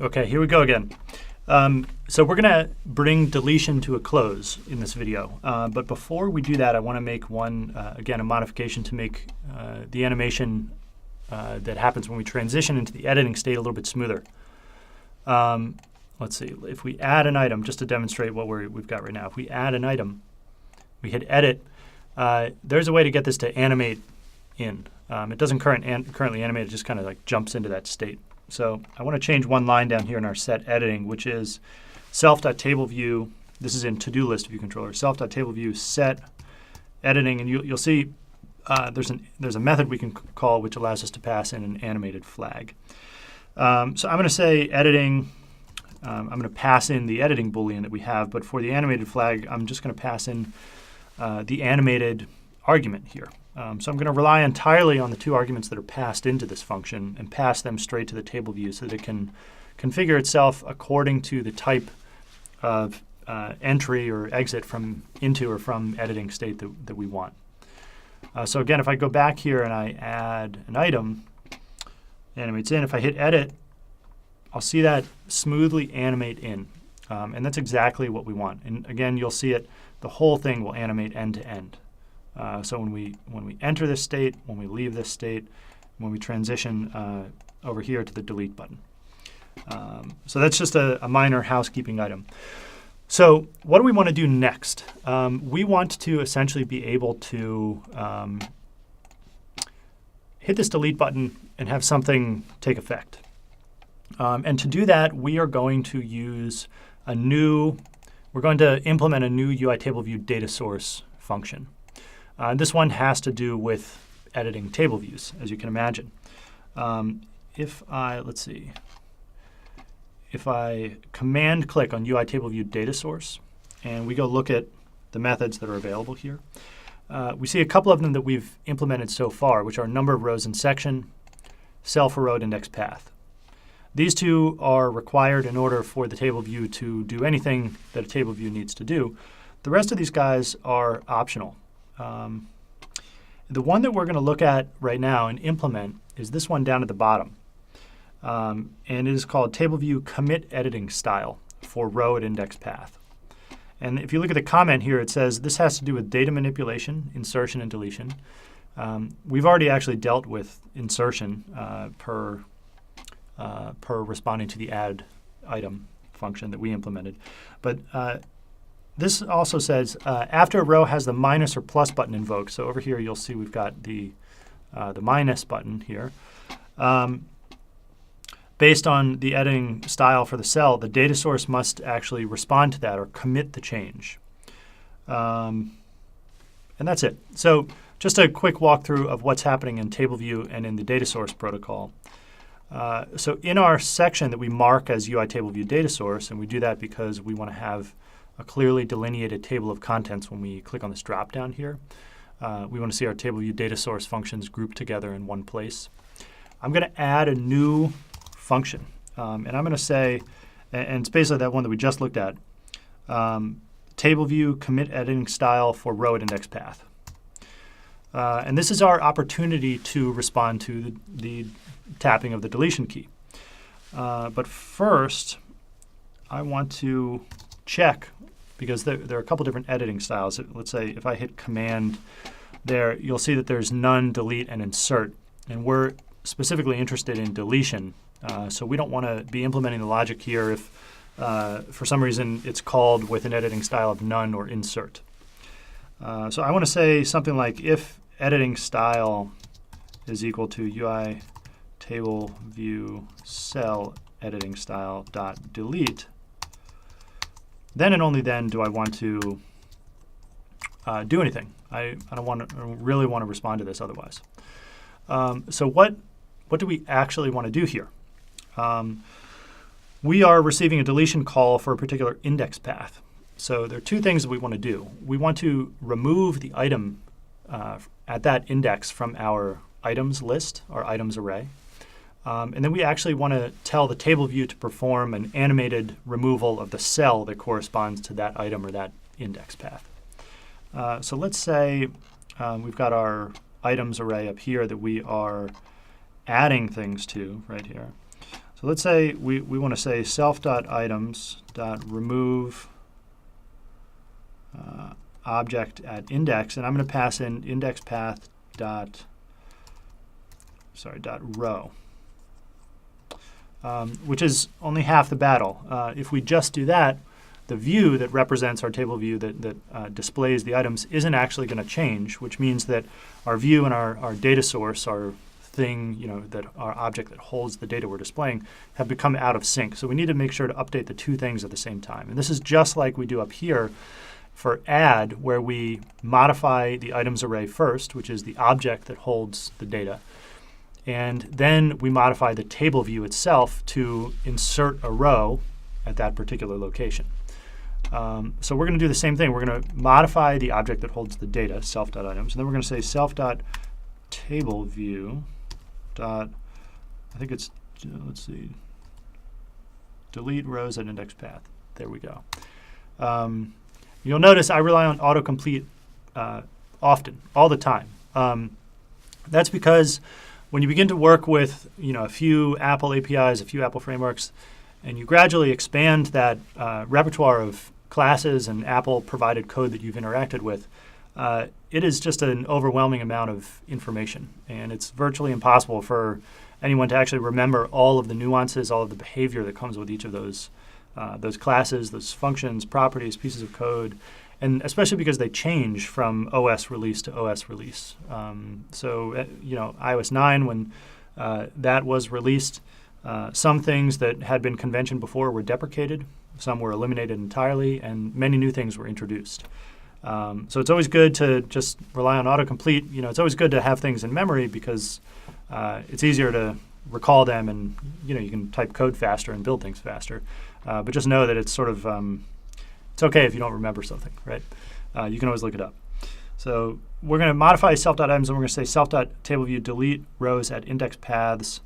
Okay, here we go again. So we're going to bring deletion to a close in this video. But before we do that, I want to make again, a modification to make the animation that happens when we transition into the editing state a little bit smoother. Let's see, if we add an item, just to demonstrate what we've got right now. If we add an item, we hit edit, there's a way to get this to animate in. It doesn't currently animate, it just kind of like jumps into that state. So I want to change one line down here in our set editing, which is self.tableview. This is in to-do list view controller. Self.tableview set editing, and you'll see there's a method we can call which allows us to pass in an animated flag. So I'm going to say editing. I'm going to pass in the editing boolean that we have, but for the animated flag, I'm just going to pass in the animated argument here. So I'm going to rely entirely on the two arguments that are passed into this function and pass them straight to the table view so that it can configure itself according to the type of entry or exit from into or from editing state that we want. So again, if I go back here and I add an item, animates in, if I hit edit, I'll see that smoothly animate in. And that's exactly what we want. And again, you'll see it, the whole thing will animate end to end. So when we enter this state, when we leave this state, when we transition over here to the delete button. So that's just a minor housekeeping item. So what do we want to do next? We want to essentially be able to hit this delete button and have something take effect. And to do that, we are going to use we're going to implement a new UI table view data source function. This one has to do with editing table views, as you can imagine. If I command click on UI table view data source, and we go look at the methods that are available here, we see a couple of them that we've implemented so far, which are number of rows in section, cell for row index path. These two are required in order for the table view to do anything that a table view needs to do. The rest of these guys are optional. The one that we're going to look at right now and implement is this one down at the bottom. And it is called table view commit editing style for row at index path. And if you look at the comment here, it says this has to do with data manipulation, insertion, and deletion. We've already actually dealt with insertion per responding to the add item function that we implemented. But this also says after a row has the minus or plus button invoked. So over here you'll see we've got the minus button here. Based on the editing style for the cell, the data source must actually respond to that or commit the change. And that's it. So just a quick walkthrough of what's happening in table view and in the data source protocol. So in our section that we mark as UI table view data source, and we do that because we want to have a clearly delineated table of contents when we click on this drop down here. We want to see our table view data source functions grouped together in one place. I'm going to add a new function. And I'm going to say, and it's basically that one that we just looked at, table view commit editing style for row at index path. And this is our opportunity to respond to the tapping of the deletion key. But first, I want to check, because there are a couple different editing styles. Let's say if I hit command there, you'll see that there's none, delete, and insert. And we're specifically interested in deletion. So we don't want to be implementing the logic here if for some reason it's called with an editing style of none or insert. So I want to say something like if editing style is equal to UI table view cell editing style dot delete, then and only then do I want to do anything. I don't really want to respond to this otherwise. So what do we actually want to do here? We are receiving a deletion call for a particular index path. So there are two things that we want to do. We want to remove the item at that index from our items list, our items array. And then we actually want to tell the table view to perform an animated removal of the cell that corresponds to that item or that index path. So let's say we've got our items array up here that we are adding things to right here. So let's say we want to say self.items.remove object at index, and I'm going to pass in index path dot row, which is only half the battle. If we just do that, the view that represents our table view that displays the items isn't actually going to change, which means that our view and our data source, our thing, that our object that holds the data we're displaying, have become out of sync. So we need to make sure to update the two things at the same time. And this is just like we do up here for add, where we modify the items array first, which is the object that holds the data. And then we modify the table view itself to insert a row at that particular location. So we're going to do the same thing. We're going to modify the object that holds the data, self.items, and then we're going to say self.tableview. I think it's, let's see, delete rows at index path. There we go. You'll notice I rely on autocomplete often, all the time. That's because when you begin to work with a few Apple APIs, a few Apple frameworks, and you gradually expand that repertoire of classes and Apple-provided code that you've interacted with, it is just an overwhelming amount of information. And it's virtually impossible for anyone to actually remember all of the nuances, all of the behavior that comes with each of those classes, those functions, properties, pieces of code, and especially because they change from OS release to OS release. iOS 9, when that was released, some things that had been convention before were deprecated, some were eliminated entirely, and many new things were introduced. So it's always good to just rely on autocomplete. It's always good to have things in memory because it's easier to recall them, and you can type code faster and build things faster. But just know that it's sort of it's okay if you don't remember something, right? You can always look it up. So we're going to modify self.items, and we're going to say self.tableview delete rows at index paths,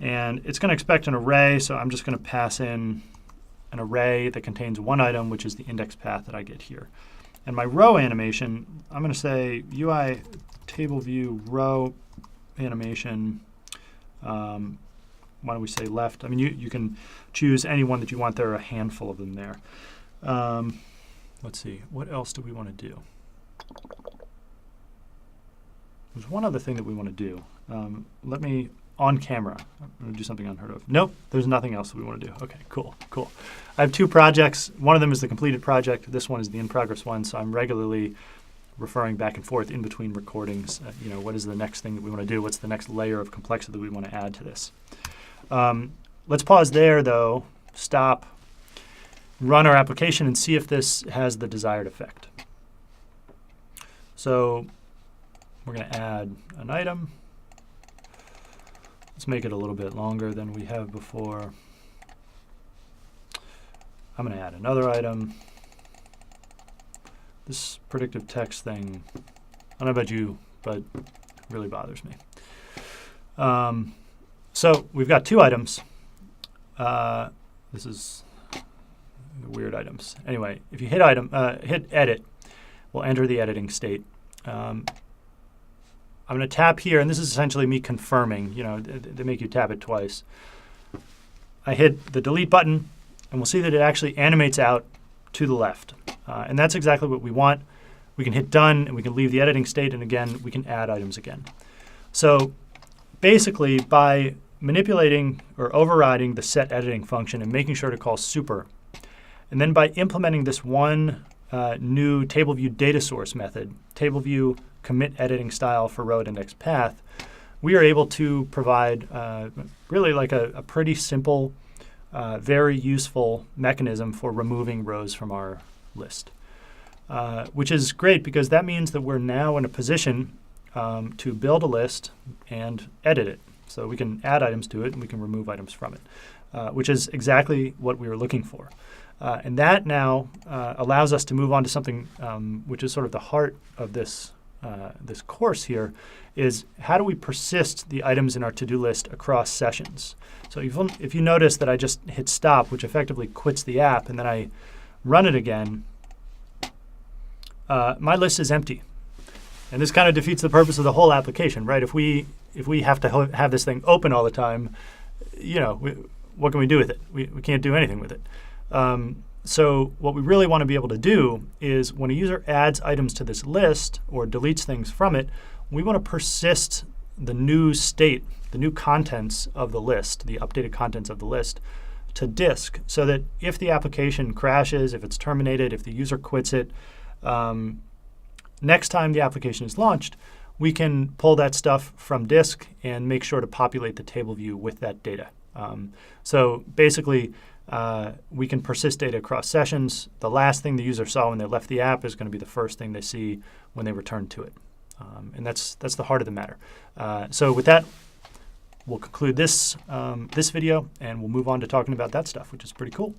and it's going to expect an array. So I'm just going to pass in an array that contains one item, which is the index path that I get here. And my row animation, I'm going to say UI table view row animation. Why don't we say left? I mean, you can choose any one that you want. There are a handful of them there. Let's see. What else do we want to do? There's one other thing that we want to do. Let me, on camera, I'm going to do something unheard of. Nope, there's nothing else that we want to do. OK, cool. I have two projects. One of them is the completed project. This one is the in-progress one. So I'm regularly referring back and forth in between recordings. What is the next thing that we want to do? What's the next layer of complexity that we want to add to this? Let's pause there, though, stop, run our application, and see if this has the desired effect. So we're going to add an item. Let's make it a little bit longer than we have before. I'm going to add another item. This predictive text thing, I don't know about you, but it really bothers me. So we've got two items. This is weird items. Anyway, if you hit edit, we'll enter the editing state. I'm going to tap here, and this is essentially me confirming. They make you tap it twice. I hit the delete button, and we'll see that it actually animates out to the left. And that's exactly what we want. We can hit done, and we can leave the editing state, and again, we can add items again. So basically, by manipulating or overriding the set editing function and making sure to call super, and then by implementing this one new table view data source method, table view commit editing style for row at index path, we are able to provide really like a pretty simple, very useful mechanism for removing rows from our list, which is great because that means that we're now in a position to build a list and edit it. So we can add items to it and we can remove items from it, which is exactly what we were looking for. And that now allows us to move on to something which is sort of the heart of this this course here, is how do we persist the items in our to-do list across sessions? So if you notice that I just hit stop, which effectively quits the app, and then I run it again, my list is empty. And this kind of defeats the purpose of the whole application, right? If we have to have this thing open all the time, what can we do with it? We can't do anything with it. So what we really want to be able to do is when a user adds items to this list or deletes things from it, we want to persist the new state, the new contents of the list, the updated contents of the list, to disk, so that if the application crashes, if it's terminated, if the user quits it, next time the application is launched, we can pull that stuff from disk and make sure to populate the table view with that data. So basically, we can persist data across sessions. The last thing the user saw when they left the app is going to be the first thing they see when they return to it. And that's the heart of the matter. So with that, we'll conclude this, this video, and we'll move on to talking about that stuff, which is pretty cool.